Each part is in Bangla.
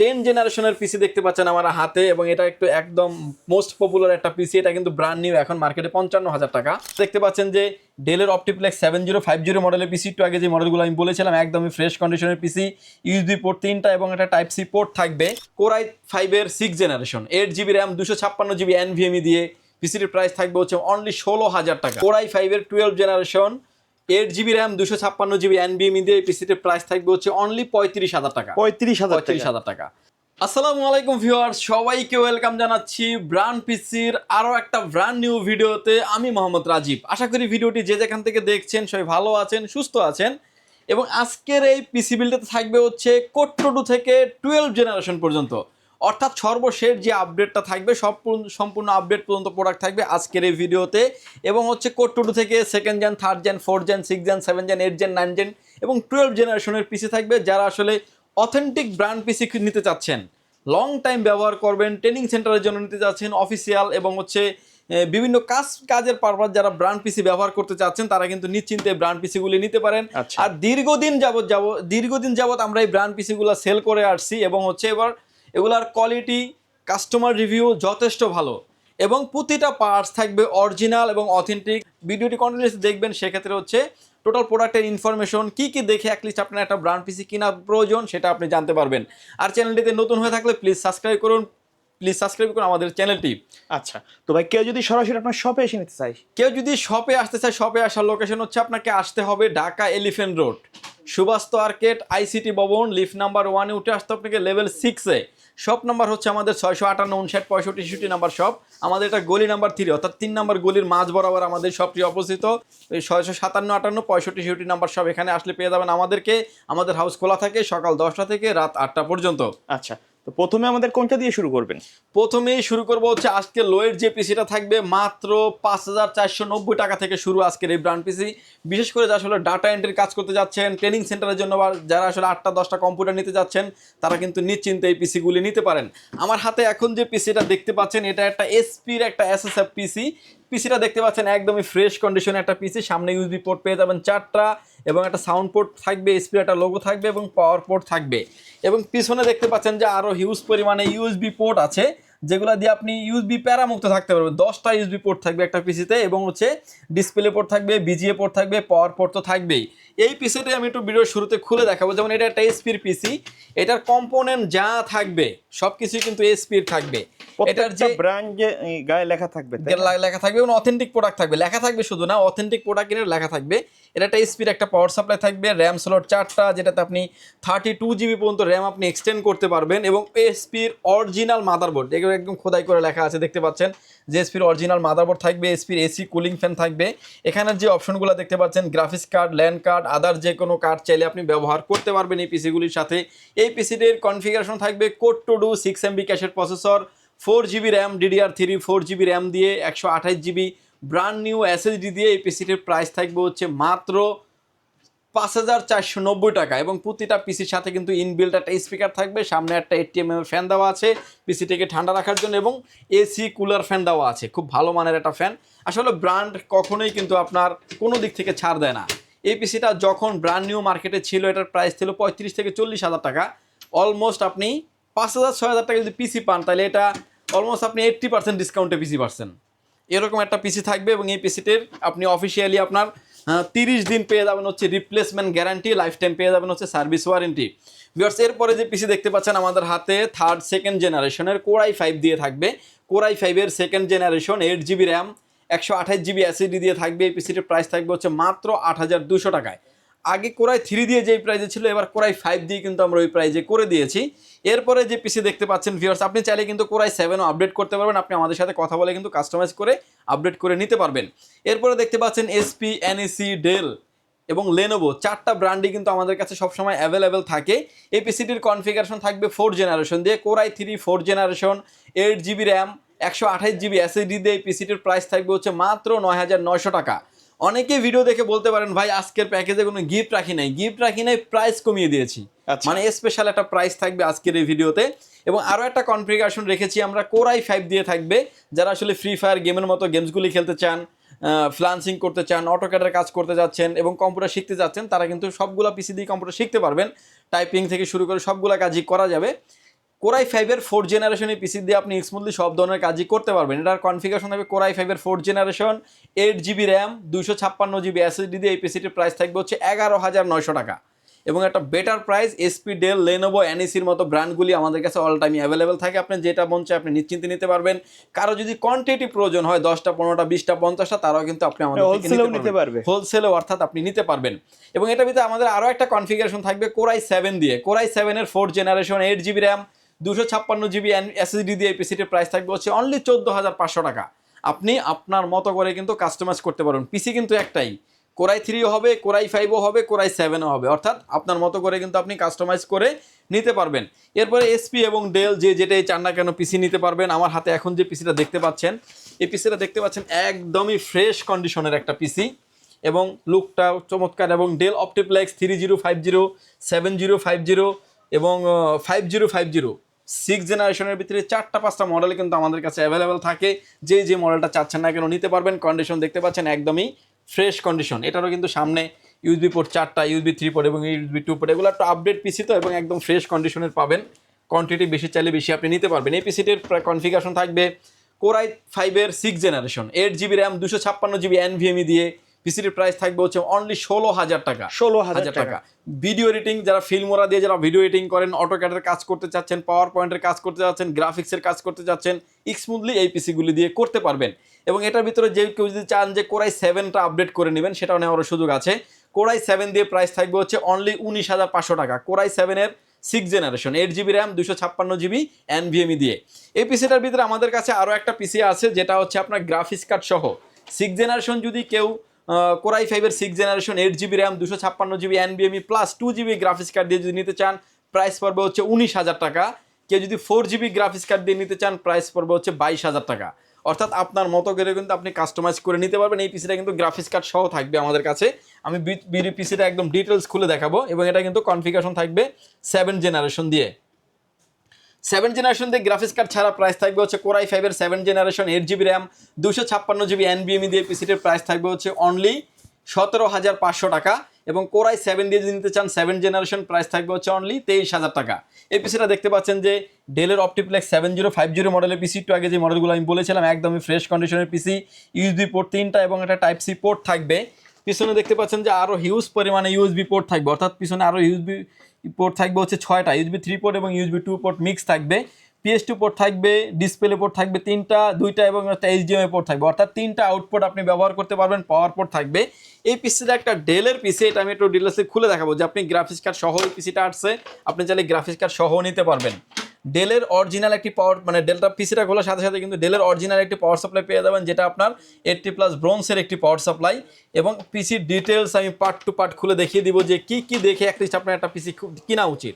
10 জেনারেশনের পিসি দেখতে পাচ্ছেন আমার হাতে, এবং এটা একটু একদম মোস্ট পপুলার একটা পিসি। এটা কিন্তু ব্র্যান্ড নিউ, এখন মার্কেটে 55,000 টাকা। দেখতে পাচ্ছেন যে ডেলের অপটিপ্লেক্স 7050 মডেলের পিসি, একটু আগে যে মডেলগুলো আমি বলেছিলাম একদমই ফ্রেশ কন্ডিশনের পিসি। ইউএসবি পোর্ট 3টা এবং একটা টাইপ সি পোর্ট থাকবে। কোর i5 এর 6 generation, 8GB RAM, 256GB NVMe দিয়ে পিসিটির প্রাইস থাকবে হচ্ছে অনলি 16,000 টাকা। কোর i5 এর 12 generation, 8GB RAM, 256GB NVMe দিয়ে পিসিটির প্রাইস থাকবে হচ্ছে অনলি 35,000 টাকা। 35,000 টাকা। আসসালামু আলাইকুম ভিউয়ার্স, সবাইকে ওয়েলকাম জানাচ্ছি ব্র্যান্ড পিসির আরও একটা ব্র্যান্ড নিউ ভিডিওতে। আমি মোহাম্মদ রাজীব। আশা করি ভিডিওটি যে যেখান থেকে দেখছেন সবাই ভালো আছেন, সুস্থ আছেন। এবং আজকের এই পিসি বিল্ডটাতে থাকবে হচ্ছে কোর 2 থেকে 12 জেনারেশন পর্যন্ত, অর্থাৎ সর্বশেষ যে আপডেটটা থাকবে সম্পূর্ণ আপডেট পর্যন্ত প্রোডাক্ট থাকবে আজকের এই ভিডিওতে। এবং হচ্ছে কোর 2 থেকে 2nd gen, 3rd gen, 4th gen, 6th gen, 7th gen, 8th gen, 9th gen এবং 12 জেনারেশনের পিসি থাকবে। যারা আসলে অথেন্টিক ব্র্যান্ড পিসি নিতে চাচ্ছেন, লং টাইম ব্যবহার করবেন, ট্রেনিং সেন্টারের জন্য নিতে চাচ্ছেন, অফিসিয়াল এবং হচ্ছে বিভিন্ন কাজের পারপাস যারা ব্র্যান্ড পিসি ব্যবহার করতে চাচ্ছেন তারা কিন্তু নিশ্চিন্তে ব্র্যান্ড পিসিগুলি নিতে পারেন। আর দীর্ঘদিন যাবত আমরা এই ব্র্যান্ড পিসিগুলো সেল করে আসছি, এবং হচ্ছে এবার এগুলার কোয়ালিটি, কাস্টমার রিভিউ যথেষ্ট ভালো, এবং প্রতিটা পার্টস থাকবে অরিজিনাল এবং অথেন্টিক। ভিডিওটি কন্টিনিউয়াসলি দেখবেন, সেক্ষেত্রে হচ্ছে টোটাল প্রোডাক্টের ইনফরমেশন কী কী দেখে অ্যাটলিস্ট আপনার একটা ব্র্যান্ড পিসি কেনা প্রয়োজন সেটা আপনি জানতে পারবেন। আর চ্যানেলটিতে নতুন হয়ে থাকলে প্লিজ সাবস্ক্রাইব করুন আমাদের চ্যানেলটি। আচ্ছা, তো ভাই কেউ যদি সরাসরি আপনার শপে এসে নিতে চাই? কেউ যদি শপে আসতে চায়, শপে আসার লোকেশন হচ্ছে আপনাকে আসতে হবে Dhaka elephant road, Subastu arcade, ICT ভবন, লিফট নাম্বার 1-এ উঠে আসতে আপনাকে লেভেল 6-এ। শপ নাম্বার হচ্ছে আমাদের 658, 59, 65, 66 নাম্বার শপ। আমাদের এটা গলি নাম্বার 3, অর্থাৎ 3 নাম্বার গলির মাঝ বরাবর আমাদের শপটি অবস্থিত। এই 657, 58, 65, 66 নাম্বার শপ, এখানে আসলে পেয়ে যাবেন আমাদেরকে। আমাদের হাউস খোলা থাকে সকাল 10টা থেকে রাত 8টা পর্যন্ত। আচ্ছা, তো প্রথমে আমাদের কোনটা দিয়ে শুরু করবেন? প্রথমেই শুরু করবো হচ্ছে আজকে লোয়ের যে পিসিটা থাকবে মাত্র 5,490 টাকা থেকে শুরু আজকের এই ব্র্যান্ড পিসি। বিশেষ করে যারা আসলে ডাটা এন্ট্রির কাজ করতে যাচ্ছেন, ট্রেনিং সেন্টারের জন্য, বা যারা আসলে 8টা-10টা কম্পিউটার নিতে যাচ্ছেন, তারা কিন্তু নিশ্চিন্তে এই পিসিগুলি নিতে পারেন। আমার হাতে এখন যে পিসিটা দেখতে পাচ্ছেন এটা একটা এসপির একটা এসএসএফ পিসি। পিসিটা দেখতে পাচ্ছেন একদমই ফ্রেশ কন্ডিশনে একটা পিসি। সামনে ইউএসবি পোর্ট পেয়ে যাবেন 4টা, এবং একটা সাউন্ড পোর্ট থাকবে, এসপির একটা লোগো থাকবে এবং পাওয়ার পোর্ট থাকবে। এবং পিছনে দেখতে পাচ্ছেন যে আরও হিউজ পরিমাণে ইউএসবি পোর্ট আছে, যেগুলো দিয়ে আপনি ইউএসবি প্যারামুক্ত থাকতে পারবেন। 10টা ইউএসবি পোর্ট থাকবে একটা পিসিতে, এবং হচ্ছে ডিসপ্লে পোর্ট থাকবে, বিজিএ পোর্ট থাকবে, পাওয়ার পোর্ট তো থাকবেই। এই পিসিটা আমি একটু ভিডিওর শুরুতে খুলে দেখাবো। যেমন এটা একটা এসপির পিসি, এটার কম্পোনেন্ট যা থাকবে সব কিছুই কিন্তু এসপির থাকবে। এটার যে ব্র্যান্ড যে গায়ে লেখা থাকবে, লেখা থাকবে, এবং অথেন্টিক প্রোডাক্ট থাকবে। লেখা থাকবে শুধু না, অথেন্টিক প্রোডাক্টের লেখা থাকবে। এটা একটা এসপির একটা পাওয়ার সাপ্লাই থাকবে, র্যাম স্লট 4টা, যেটাতে আপনি 32GB পর্যন্ত র্যাম আপনি এক্সটেন্ড করতে পারবেন। এবং এসপির অরিজিনাল মাদারবোর্ড, এগুলো একদম খোদাই করে লেখা আছে, দেখতে পাচ্ছেন যে এসপির অরিজিনাল মাদারবোর্ড থাকবে। এসপির এসি কুলিং ফ্যান থাকবে। এখানের যে অপশনগুলো দেখতে পাচ্ছেন, গ্রাফিক্স কার্ড, ল্যান্ড কার্ড, আদার যে কোনো কার্ড চাইলে আপনি ব্যবহার করতে পারবেন এই পিসিগুলির সাথে। এই পিসিটির কনফিগারেশন থাকবে কোর 2 6MB ক্যাশের processor, 4GB RAM, DDR3 4GB RAM দিয়ে, 128GB ব্র্যান্ড নিউ এসএসডি দিয়ে। এই পিসিটির প্রাইস থাকবে হচ্ছে মাত্র 5,490 টাকা। এবং প্রতিটা পিসির সাথে কিন্তু ইনবিল্ট একটা স্পিকার থাকবে, সামনে একটা 80mm ফ্যান দেওয়া আছে পিসিটিকে ঠান্ডা রাখার জন্য, এবং এসি কুলার ফ্যান দেওয়া আছে, খুব ভালো মানের একটা ফ্যান। আসলে ব্র্যান্ড কখনোই কিন্তু আপনার কোনো দিক থেকে ছাড় দেয় না। এই পিসিটা যখন ব্র্যান্ড নিউ মার্কেটে ছিল, এটার প্রাইস ছিল 35 থেকে 40,000 টাকা। অলমোস্ট আপনি 5,000-6,000 টাকা যদি পিসি পান, তাহলে এটা অলমোস্ট আপনি 80% ডিসকাউন্টে পিসি পাচ্ছেন। এরকম একটা পিসি থাকবে, এবং এই পিসিটির আপনি অফিসিয়ালি আপনার 30 দিন পেয়ে যাবেন হচ্ছে রিপ্লেসমেন্ট গ্যারান্টি, লাইফ টাইম পেয়ে যাবেন হচ্ছে সার্ভিস ওয়ারেন্টি। ভিউয়ার্স, এরপরে যে পিসি দেখতে পাচ্ছেন আমাদের হাতে 2nd জেনারেশনের কোর i5 দিয়ে থাকবে। কোর i5 এর 2nd generation, 8GB RAM, 128GB SSD দিয়ে থাকবে। এই পিসিটির প্রাইস থাকবে হচ্ছে মাত্র 8,200 টাকায়। আগে কোর i3 দিয়ে যেই প্রাইজে ছিল, এবার কোর i5 দিয়ে কিন্তু আমরা ওই প্রাইজে করে দিয়েছি। এরপরে যে পিসি দেখতে পাচ্ছেন ভিউয়ার্স, আপনি চাইলে কিন্তু কোর i7ও আপডেট করতে পারবেন। আপনি আমাদের সাথে কথা বলে কিন্তু কাস্টমাইজ করে আপডেট করে নিতে পারবেন। এরপরে দেখতে পাচ্ছেন এসপি, এনইসি, ডেল এবং লেনোভো, 4টা ব্র্যান্ডই কিন্তু আমাদের কাছে সবসময় অ্যাভেলেবেল থাকে। এই পিসিটির কনফিগারেশন থাকবে 4 জেনারেশন দিয়ে। Core i3 4 generation, 8GB RAM, 128GB SSD দিয়ে। এই পিসিটির প্রাইস থাকবে হচ্ছে মাত্র 9,900 টাকা। অনেকে ভিডিও দেখে বলতে পারেন, ভাই আজকের প্যাকেজে কোনো গিফট রাখি নাই, প্রাইস কমিয়ে দিয়েছি। মানে স্পেশাল একটা প্রাইস থাকবে আজকের এই ভিডিওতে। এবং আরও একটা কনফিগারেশন রেখেছি আমরা, কোর i5 দিয়ে থাকবে। যারা আসলে ফ্রি ফায়ার গেমের মতো গেমসগুলি খেলতে চান, ফ্লান্সিং করতে চান, অটোক্যাডের কাজ করতে যাচ্ছেন এবং কম্পিউটার শিখতে যাচ্ছেন, তারা কিন্তু সবগুলা পিসি দিয়ে কম্পিউটার শিখতে পারবেন। টাইপিং থেকে শুরু করে সবগুলা কাজই করা যাবে। কোরাই 5-এর 4th জেনারেশনের পিসি দিয়ে আপনি স্মুথলি সব ধরনের কাজই করতে পারবেন। এটার কনফিগারেশন থাকবে কোরাই 5-এর 4th generation, 8GB RAM, 256GB SSD দিয়ে। এই পিসিটির প্রাইস থাকবে হচ্ছে 11,900 টাকা। এবং একটা better price HP, Dell, Lenovo, এনইসির মতো ব্র্যান্ডগুলি আমাদের কাছে অল টাইম অ্যাভেলেবেল থাকে। আপনি যেটা মন চায় আপনি নিশ্চিন্তে নিতে পারবেন। কারো যদি কোয়ান্টিটি প্রয়োজন হয় 10টা, 15টা, 20টা, 50টা, তারাও কিন্তু আপনি আমাদের থেকে নিতে পারবেন, হোলসেলেও অর্থাৎ আপনি নিতে পারবেন। এবং এটার ভিতরে আমাদের আরও একটা কনফিগারেশন থাকবে কোরাই 7 দিয়ে। কোরাই 7-এর 4th generation, 8GB RAM, 256GB SSD দিয়ে। এই পিসিটির প্রাইস থাকবে হচ্ছে অনলি 14,500 টাকা। আপনি আপনার মতো করে কিন্তু কাস্টমাইজ করতে পারবেন। পিসি কিন্তু একটাই, কোরাই 3ও হবে, কোরাই 5ও হবে, কোরাই 7ও হবে, অর্থাৎ আপনার মতো করে কিন্তু আপনি কাস্টমাইজ করে নিতে পারবেন। এরপরে এসপি এবং ডেল যে যেটাই চান না কেন পিসি নিতে পারবেন। আমার হাতে এখন যে পিসিটা দেখতে পাচ্ছেন, এই পিসিটা দেখতে পাচ্ছেন একদমই ফ্রেশ কন্ডিশনের একটা পিসি এবং লুকটাও চমৎকার। এবং ডেল অপটিপ্লেক্স 3050, 7050 এবং 5050 6 জেনারেশনের ভিতরে 4টা-5টা মডেল কিন্তু আমাদের কাছে অ্যাভেলেবেল থাকে। যে মডেলটা চাচ্ছেন না কেন নিতে পারবেন। কন্ডিশন দেখতে পাচ্ছেন একদমই ফ্রেশ কন্ডিশন। এটারও কিন্তু সামনে ইউএসবি পোর্ট 4টা, ইউএসবি 3 পোর্ট এবং ইউএসবি 2 পোর্ট, এগুলো একটা আপডেট পিসি তো, এবং একদম ফ্রেশ কন্ডিশনের পাবেন। কোয়ান্টিটি বেশি চাইলে বেশি আপনি নিতে পারবেন। এই পিসিটির কনফিগারেশন থাকবে কোরাই 5-এর 6th generation, 8GB RAM, 256GB NVMe দিয়ে। পিসিটির প্রাইস থাকবে হচ্ছে অনলি 16,000 টাকা। 16,000 টাকা। ভিডিও এডিটিং, যারা ফিল্মোরা দিয়ে যারা ভিডিও এডিটিং করেন, অটোক্যাডের কাজ করতে চাচ্ছেন, পাওয়ার পয়েন্টের কাজ করতে চাচ্ছেন, গ্রাফিক্সের কাজ করতে চাচ্ছেন, স্মুথলি এই পিসিগুলি দিয়ে করতে পারবেন। এবং এটার ভিতরে যে কেউ যদি চান যে কোরাই 7টা আপডেট করে নেবেন, সেটাও নেওয়ার সুযোগ আছে। কোরাই 7 দিয়ে প্রাইস থাকবে হচ্ছে অনলি 19,500 টাকা। কোরাই 7-এর 6th generation, 8GB RAM, 256GB NVMe দিয়ে। এই পিসিটার ভিতরে আমাদের কাছে আরও একটা পিসি আছে, যেটা হচ্ছে আপনার গ্রাফিক্স কার্ড সহ 6th জেনারেশন। যদি কেউ কোরাই 5-এর 6th generation, 8GB RAM, 256GB NVMe plus 2GB graphics card দিয়ে যদি নিতে চান, প্রাইস পড়বে হচ্ছে 19,000 টাকা। কেউ যদি 4GB গ্রাফিক্স কার্ড দিয়ে নিতে চান, প্রাইস পড়বে হচ্ছে 22,000 টাকা। অর্থাৎ আপনার মতো করে কিন্তু আপনি কাস্টমাইজ করে নিতে পারবেন। এই পিসিটা কিন্তু গ্রাফিক্স কার্ড সহ থাকবে আমাদের কাছে। আমি পিসিটা একদম ডিটেলস খুলে দেখাবো। এবং এটা কিন্তু কনফিগারেশন থাকবে 7 জেনারেশন দিয়ে। 7 জেনারেশন দিয়ে গ্রাফিক্স কার্ড ছাড়া প্রাইস থাকবে হচ্ছে কোরাই 5-এর 7 generation, 8GB RAM, 256GB NVMe দিয়ে। পিসিটির প্রাইস থাকবে হচ্ছে অনলি 17,500 টাকা। এবং কোরাই 7 দিয়ে যদি নিতে চান 7 জেনারেশন, প্রাইস থাকবে হচ্ছে অনলি 23,000 টাকা। এই পিসিটা দেখতে পাচ্ছেন যে ডেলের অপটিপ্লেক্স 7050 মডেলের পিসি। একটু আগে যে মডেলগুলো আমি বলেছিলাম একদমই ফ্রেশ কন্ডিশনের পিসি। ইউএসবি পোর্ট 3টা এবং একটা টাইপ সি পোর্ট থাকবে। পিছনে দেখতে পাচ্ছেন যে আরও হিউজ পরিমাণে ইউএসবি পোর্ট থাকবে, অর্থাৎ পিছনে আরও ইউএসবি পোর্ট থাকবে হচ্ছে 6টা, ইউএসবি 3 পোর্ট এবং ইউএসবি 2 পোর্ট মিক্স থাকবে। PS2 পোর্ট থাকবে, ডিসপ্লে পোর্ট থাকবে 3টা, 2টা এবং একটা HDMI পোর্ট থাকবে, অর্থাৎ 3টা আউটপুট আপনি ব্যবহার করতে পারবেন। পাওয়ার পোর্ট থাকবে। এই পিসিটা একটা ডেলের পিসি, এটা আমি একটু ডিটেলসে খুলে দেখাবো যে আপনি গ্রাফিক্স কার্ড সহ এই পিসিটা আসছে, আপনি চাইলে গ্রাফিক্স কার্ড সহ নিতে পারবেন। ডেলের অরিজিনাল একটি পাওয়ার, মানে ডেলটা পিসিটা খোলার সাথে সাথে কিন্তু ডেলের অরিজিনাল একটি পাওয়ার সাপ্লাই পেয়ে যাবেন, যেটা আপনার 80+ ব্রোঞ্জের একটি পাওয়ার সাপ্লাই। এবং পিসির ডিটেলস আমি পার্ট টু পার্ট খুলে দেখিয়ে দিব যে কি দেখে অ্যাটলিস্ট আপনার একটা পিসি কিনা উচিত।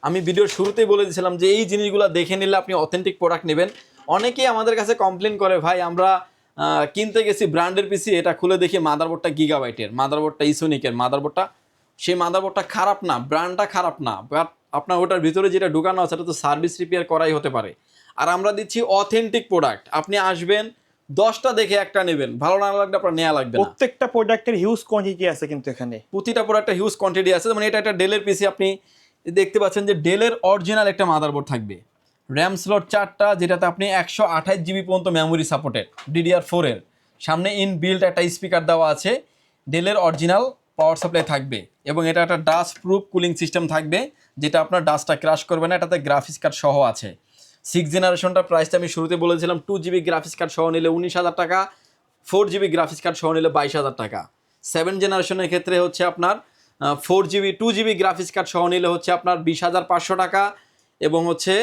আমি ভিডিওর শুরুতেই বলে দিয়েছিলাম যে এই জিনিসগুলো দেখে নিলে আপনি অথেন্টিক প্রোডাক্ট নেবেন। অনেকেই আমাদের কাছে কমপ্লেন করে, ভাই আমরা কিনতে গেছি ব্র্যান্ডের পিসি, এটা খুলে দেখি মাদারবোর্ডটা গিগাবাইটের, মাদারবোর্ডটা ইসোনিকের, মাদারবোর্ডটা সেই মাদারবোর্ডটা খারাপ না, ব্র্যান্ডটা খারাপ না, বাট আপনার ওটার ভিতরে যেটা ঢুকানো আছে সেটা তো সার্ভিস রিপেয়ার করাই হতে পারে। আর আমরা দিচ্ছি অথেন্টিক প্রোডাক্ট। আপনি আসবেন 10টা দেখে একটা নেবেন, ভালো না লাগলে আপনার নেওয়া লাগবে না। প্রত্যেকটা প্রোডাক্টের হিউজ কোয়ান্টিটি আছে কিন্তু এখানে, প্রতিটা প্রোডাক্টের হিউজ কোয়ান্টিটি আছে। মানে এটা একটা ডেলের পিসি, আপনি দেখতে পাচ্ছেন যে ডেলের অরিজিনাল একটা মাদারবোর্ড থাকবে, র্যাম স্লট 4টা, যেটাতে আপনি 128GB পর্যন্ত মেমোরি সাপোর্টেড, DDR4-এর। সামনে ইনবিল্ট একটা স্পিকার দেওয়া আছে, ডেলের অরিজিনাল পাওয়ার সাপ্লাই থাকবে। এবং এটা একটা ডাস্ট প্রুফ কুলিং সিস্টেম থাকবে, যেটা আপনার ডাস্টটা ক্রাশ করবে না। এটাতে গ্রাফিক্স কার্ড সহ আছে। 6 জেনারেশনটার প্রাইসটা আমি শুরুতে বলেছিলাম, 2GB গ্রাফিক্স কার্ড সহ নিলে 19,000 টাকা, 4GB গ্রাফিক্স কার্ড সহ নিলে 22,000 টাকা। 7 জেনারেশনের ক্ষেত্রে হচ্ছে আপনার 2GB গ্রাফিক্স কার্ড সহ নিলে হচ্ছে আপনার 20,500 টাকা। এবং হচ্ছে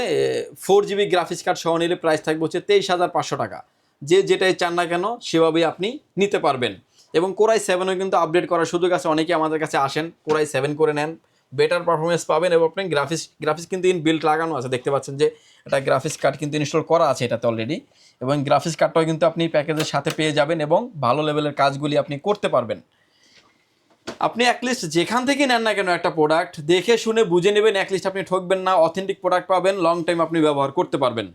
4GB গ্রাফিক্স কার্ড সহ নিলে প্রাইস থাকবে হচ্ছে 23,500 টাকা। যে যেটাই চান না কেন সেভাবেই আপনি নিতে পারবেন। এবং কোরাই 7ও কিন্তু আপডেট করার সুযোগ আছে। অনেকে আমাদের কাছে আসেন, কোরাই 7 করে নেন, বেটার পারফরমেন্স পাবেন। এবং আপনি গ্রাফিক্স কিন্তু ইনবিল্ট লাগানো আছে, দেখতে পাচ্ছেন যে একটা গ্রাফিক্স কার্ড কিন্তু ইনস্টল করা আছে এটাতে অলরেডি। এবং গ্রাফিক্স কার্ডটাও কিন্তু আপনি প্যাকেজের সাথে পেয়ে যাবেন এবং ভালো লেভেলের কাজগুলি আপনি করতে পারবেন। আপনি অ্যাটলিস্ট যেখান থেকে নেন না কেন একটা প্রোডাক্ট দেখে শুনে বুঝে নেবেন, অ্যাটলিস্ট আপনি ঠকবেন না, অথেন্টিক প্রোডাক্ট পাবেন, লং টাইম আপনি ব্যবহার করতে পারবেন।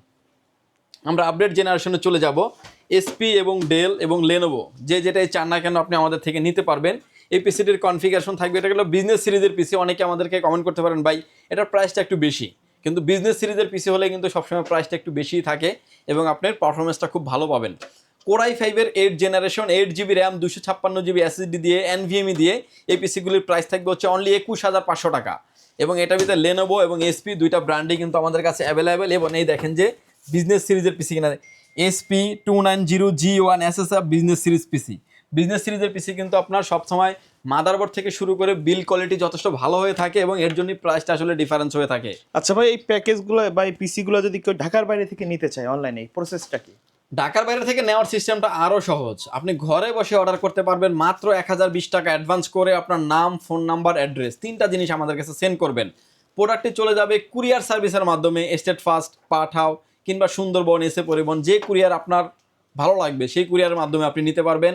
আমরা আপডেট জেনারেশনে চলে যাব। এসপি এবং ডেল এবং লেনোভো যে যেটাই চান না কেন আপনি আমাদের থেকে নিতে পারবেন। এই পিসিটির কনফিগারেশন থাকবে, এটা হলো বিজনেস সিরিজের পিসি। অনেকে আমাদেরকে কমেন্ট করতে পারেন, ভাই এটার প্রাইসটা একটু বেশি, কিন্তু বিজনেস সিরিজের পিসি হলে কিন্তু সবসময় প্রাইসটা একটু বেশিই থাকে এবং আপনার পারফরমেন্সটা খুব ভালো পাবেন। কোরাই 5-এর 8 generation 8 GB RAM 256 GB SSD দিয়ে NVMe দিয়ে এই পিসিগুলির প্রাইস থাকবে হচ্ছে অনলি 21,500 টাকা। এবং এটার ভিতরে লেনোভো এবং এসপি দুইটা ব্র্যান্ডই কিন্তু আমাদের কাছে অ্যাভেলেবেল। এবং এই দেখেন যে বিজনেস সিরিজের পিসি কিনা HP 290G1 SSR business series PC. Business সিরিজের পিসি কিন্তু আপনার সবসময় মাদারবোর্ড থেকে শুরু করে বিল কোয়ালিটি যথেষ্ট ভালো হয়ে থাকে এবং এর জন্যই প্রাইসটা আসলে ডিফারেন্স হয়ে থাকে। আচ্ছা ভাই, এই প্যাকেজগুলো বা এই পিসিগুলো যদি কেউ ঢাকার বাইরে থেকে নিতে চায় অনলাইনে, এই প্রসেসটা কি? ঢাকার বাইরে থেকে নেওয়ার সিস্টেমটা আরও সহজ। আপনি ঘরে বসে অর্ডার করতে পারবেন মাত্র 1020 টাকা অ্যাডভান্স করে। আপনার নাম, ফোন নাম্বার, অ্যাড্রেস 3টা জিনিস আমাদের কাছে সেন্ড করবেন। প্রোডাক্টটি চলে যাবে কুরিয়ার সার্ভিসের মাধ্যমে, স্টেট ফাস্ট, পাঠাও কিংবা সুন্দরবন, এসে পরিবহন, যে কুরিয়ার আপনার ভালো লাগবে সেই কুরিয়ারের মাধ্যমে আপনি নিতে পারবেন।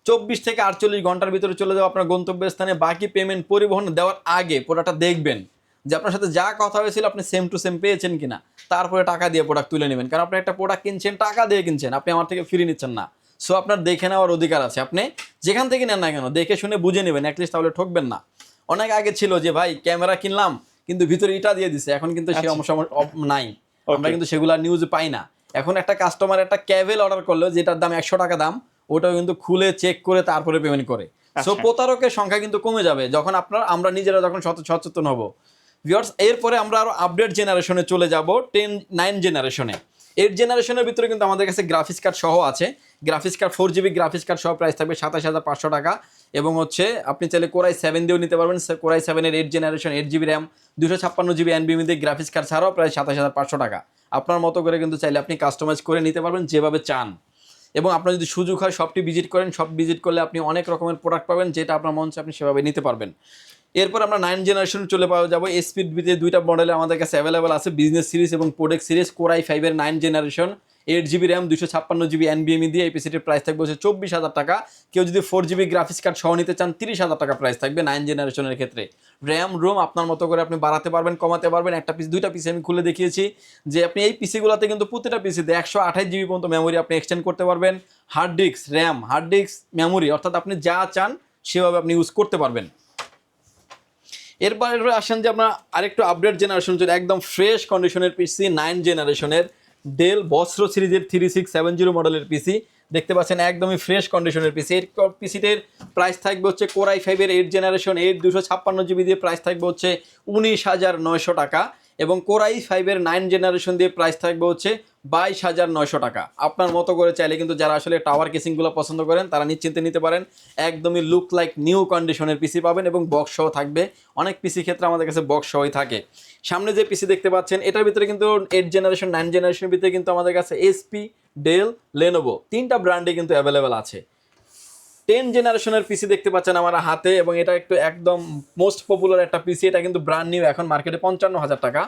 24 থেকে 48 ঘন্টার ভিতরে চলে যাবে আপনার গন্তব্যস্থানে। বাকি পেমেন্ট পরিবহন দেওয়ার আগে প্রোডাক্টটা দেখবেন যে আপনার সাথে যা কথা হয়েছিল আপনি সেম টু সেম পেয়েছেন কিনা, তারপরে টাকা দিয়ে প্রোডাক্ট তুলে নেবেন। কারণ আপনি একটা প্রোডাক্ট কিনছেন, টাকা দিয়ে কিনছেন, আপনি আমার থেকে ফ্রি নিচ্ছেন না। সো আপনার দেখে নেওয়ার অধিকার আছে। আপনি যেখান থেকে নেন না কেন দেখে শুনে বুঝে নেবেন, অ্যাটলিস্ট তাহলে ঠকবেন না। অনেক আগে ছিল যে ভাই ক্যামেরা কিনলাম কিন্তু ভিতরে ইটা দিয়ে দিছে, এখন কিন্তু সেই নাই, আমরা কিন্তু সেগুলো নিউজ পাই না। এখন একটা কাস্টমার একটা ক্যাবেল অর্ডার করলো যেটার দাম 100 টাকা দাম, ওটাও কিন্তু খুলে চেক করে তারপরে পেমেন্ট করে। সো প্রতারকের সংখ্যা কিন্তু কমে যাবে যখন আমরা নিজেরা যখন সচেতন হব। ভিউয়ার্স, এরপরে আমরা আরো আপডেট জেনারেশনে চলে যাব, 9 জেনারেশনে। 8 জেনারেশনের ভিতরে কিন্তু আমাদের কাছে গ্রাফিক্স কার্ড সহ আছে। Graphics card 4GB graphics card সহ প্রাইস থাকবে 27,500 টাকা। এবং হচ্ছে আপনি চাইলে কোরাই 7 দিয়েও নিতে পারবেন। কোরাই 7-এর 8 generation 8GB RAM 256GB NVMe দিয়ে গ্রাফিক্স কার্ড ছাড়াও প্রায় 27,500 টাকা। আপনার মতো করে কিন্তু চাইলে আপনি কাস্টমাইজ করে নিতে পারবেন যেভাবে চান। এবং আপনার যদি সুযোগ হয় শপটি ভিজিট করেন, শপ ভিজিট করলে আপনি অনেক রকমের প্রোডাক্ট পাবেন, যেটা আপনার মন চায় আপনি সেভাবে নিতে পারবেন। এরপর আমরা 9 জেনারেশন চলে পাওয়া যাবো। স্পিড বিতে দুইটা মডেলে আমাদের কাছে অ্যাভেলেবেল আছে, বিজনেস সিরিজ এবং প্রোডাক্ট সিরিজ। কোরাই 5-এর 9 generation 8GB RAM 256GB NVMe দিয়ে এই পিসিটির প্রাইস থাকবে হচ্ছে 24,000 টাকা। কেউ যদি 4GB গ্রাফিক্স কার্ড সহ নিতে চান 30,000 টাকা প্রাইস থাকবে 9 জেনারেশনের ক্ষেত্রে। র্যাম রোম আপনার মতো করে আপনি বাড়াতে পারবেন, কমাতে পারবেন। একটা পিস দুইটা পিসি আমি খুলে দেখিয়েছি যে আপনি এই পিসিগুলোতে কিন্তু প্রতিটা পিসিতে 128GB পর্যন্ত মেমোরি আপনি এক্সটেন্ড করতে পারবেন। Hard disk, RAM, hard disk, memory, অর্থাৎ আপনি যা চান সেভাবে আপনি ইউজ করতে পারবেন। এরপর আসেন যে আমরা আরেকটু আপডেট জেনারেশন, যেটা একদম ফ্রেশ কন্ডিশনের পিসি, 9 জেনারেশনের ডেল বস্ত্র সিরিজের 3670 মডেলের পিসি দেখতে পাচ্ছেন, একদমই ফ্রেশ কন্ডিশনের পিসি। এর পিসিটির প্রাইস থাকবে হচ্ছে কোরাই 5-এর 8 জেনারেশন 8 256GB দিয়ে প্রাইস থাকবে হচ্ছে 19,900 টাকা। এবং কোরাই 5-এর 9 জেনারেশন দিয়ে প্রাইস থাকবে হচ্ছে 22,900 টাকা। আপনার মতো করে চাইলে কিন্তু যারা আসলে টাওয়ার কেসিংগুলো পছন্দ করেন তারা নিশ্চিন্তে নিতে পারেন। একদমই লুক লাইক নিউ কন্ডিশনের পিসি পাবেন এবং বক্স সহ থাকবে। অনেক পিসি ক্ষেত্রে আমাদের কাছে বক্স সহই থাকে। সামনে যে পিসি দেখতে পাচ্ছেন এটার ভিতরে কিন্তু 8 জেনারেশন 9 জেনারেশনের ভিতরে কিন্তু আমাদের কাছে এসপি, ডেল, লেনোভো 3টা ব্র্যান্ডে কিন্তু অ্যাভেলেবেল আছে। 10 জেনারেশনের পিসি দেখতে পাচ্ছেন আমার হাতে, এবং এটা একটু একদম মোস্ট পপুলার একটা পিসি। এটা কিন্তু ব্র্যান্ড নিউ, এখন মার্কেটে 55,000 টাকা।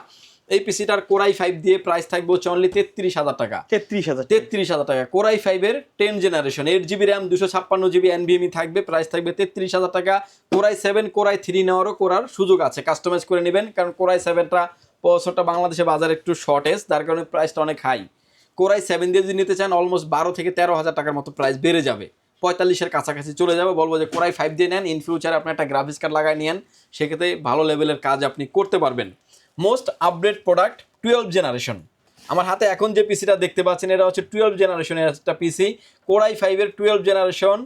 এই পিসিটার কোরাই 5 দিয়ে প্রাইস থাকবে হচ্ছে অনলি 33,000 টাকা। 33,000 টাকা। কোরাই 5-এর 10 generation 8GB RAM 256GB NVMe থাকবে, প্রাইস থাকবে 33,000 টাকা। কোরাই 7, কোরাই 3 নেওয়ারও করার সুযোগ আছে, কাস্টমাইজ করে নেবেন। কারণ কোরাই 7টা প্রসেসরটা বাংলাদেশে বাজারে একটু শর্টেজ, তার কারণে প্রাইসটা অনেক হাই। কোরাই 7 দিয়ে যদি নিতে চান অলমোস্ট 12 থেকে 13,000 টাকার মতো প্রাইস বেড়ে যাবে, 45-এর কাছাকাছি চলে যাবে। বলবো যে কোরাই 5 দিয়ে নেন, ইন ফিউচারে আপনি একটা গ্রাফিক্স কার্ড লাগাই নিয়েন, সেক্ষেত্রে ভালো লেভেলের কাজ আপনি করতে পারবেন। Most update product 12 generation. আমার হাতে এখন যে পিসিটা দেখতে পাচ্ছেন এটা হচ্ছে 12 জেনারেশনের একটা পিসি। কোরাই 5-এর 12 generation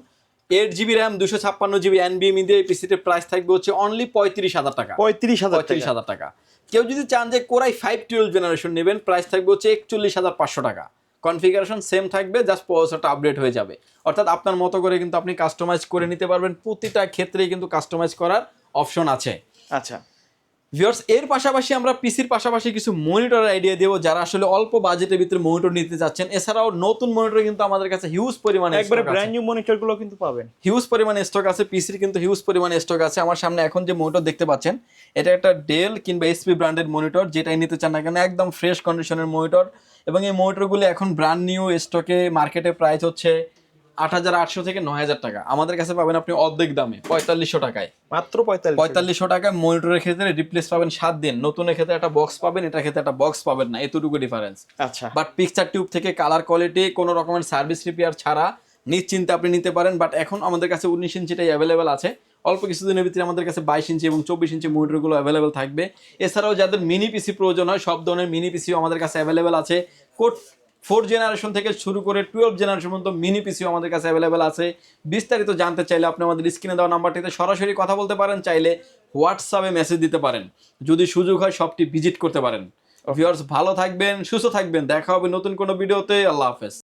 8GB RAM 256GB NVMe দিয়ে এই পিসিটির প্রাইস থাকবে হচ্ছে অনলি 35,000 টাকা। 35,000 টাকা। কেউ যদি চান যে কোরাই 5 12 জেনারেশন নেবেন, প্রাইস থাকবে হচ্ছে 41,500 টাকা। কনফিগারেশন সেম থাকবে, জাস্ট প্রসেসরটা আপডেট হয়ে যাবে। অর্থাৎ আপনার মতো করে কিন্তু আপনি কাস্টমাইজ করে নিতে পারবেন। প্রতিটা ক্ষেত্রেই কিন্তু কাস্টমাইজ করার অপশন আছে। আচ্ছা ভিউয়ার্স, এর পাশাপাশি আমরা পিসির পাশাপাশি কিছু মনিটরের আইডিয়া দেবো যারা আসলে অল্প বাজেটের ভিতরে মনিটর নিতে যাচ্ছেন। এছাড়াও নতুন মনিটর কিন্তু আমাদের কাছে হিউজ পরিমাণে একবারে ব্র্যান্ড নিউ মনিটরগুলো কিন্তু পাবেন, হিউজ পরিমাণে স্টক আছে। পিসির কিন্তু হিউজ পরিমাণে স্টক আছে। আমার সামনে এখন যে মনিটর দেখতে পাচ্ছেন এটা একটা ডেল কিংবা এসপি ব্র্যান্ডের মনিটর, যেটাই নিতে চান না কেন একদম ফ্রেশ কন্ডিশনের মনিটর। এবং এই মনিটরগুলো এখন ব্র্যান্ড নিউ স্টকে মার্কেটে প্রাইস হচ্ছে 8,800 থেকে 9,000 টাকা। আমাদের কাছে পাবেন আপনি অর্ধেক দামে 4500 টাকায়, মাত্র 4500 টাকায়। মনিটরের ক্ষেত্রে রিপ্লেস পাবেন 7 দিন, নতুনের ক্ষেত্রে একটা বক্স পাবেন, এটার ক্ষেত্রে একটা বক্স পাবেন না, এতটুকু ডিফারেন্স। আচ্ছা, বাট পিকচার টিউব থেকে কালার কোয়ালিটি কোনো রকমের সার্ভিস রিপেয়ার ছাড়া নিশ্চিন্তে আপনি নিতে পারেন। বাট এখন আমাদের কাছে 19 ইঞ্চিটাই অ্যাভেলেবেল আছে, অল্প কিছুদিনের ভিতরে আমাদের কাছে 22 ইঞ্চি এবং 24 ইঞ্চি মনিটরগুলো অ্যাভেলেবেল থাকবে। এছাড়াও যাদের মিনি পিসি প্রয়োজন হয় সব ধরনের মিনি পিসিও আমাদের কাছে অ্যাভেলেবেল আছে। কোড 4 জেনারেশন থেকে শুরু করে 12 জেনারেশন পর্যন্ত মিনি পিসিও আমাদের কাছে অ্যাভেলেবেল আছে। বিস্তারিত জানতে চাইলে আপনি আমাদের স্ক্রিনে দেওয়া নাম্বারটিতে সরাসরি কথা বলতে পারেন, চাইলে হোয়াটসঅ্যাপে মেসেজ দিতে পারেন, যদি সুযোগ হয় শপটি ভিজিট করতে পারেন। ভিউয়ার্স ভালো থাকবেন, সুস্থ থাকবেন, দেখা হবে নতুন কোনো ভিডিওতে। আল্লাহ হাফেজ।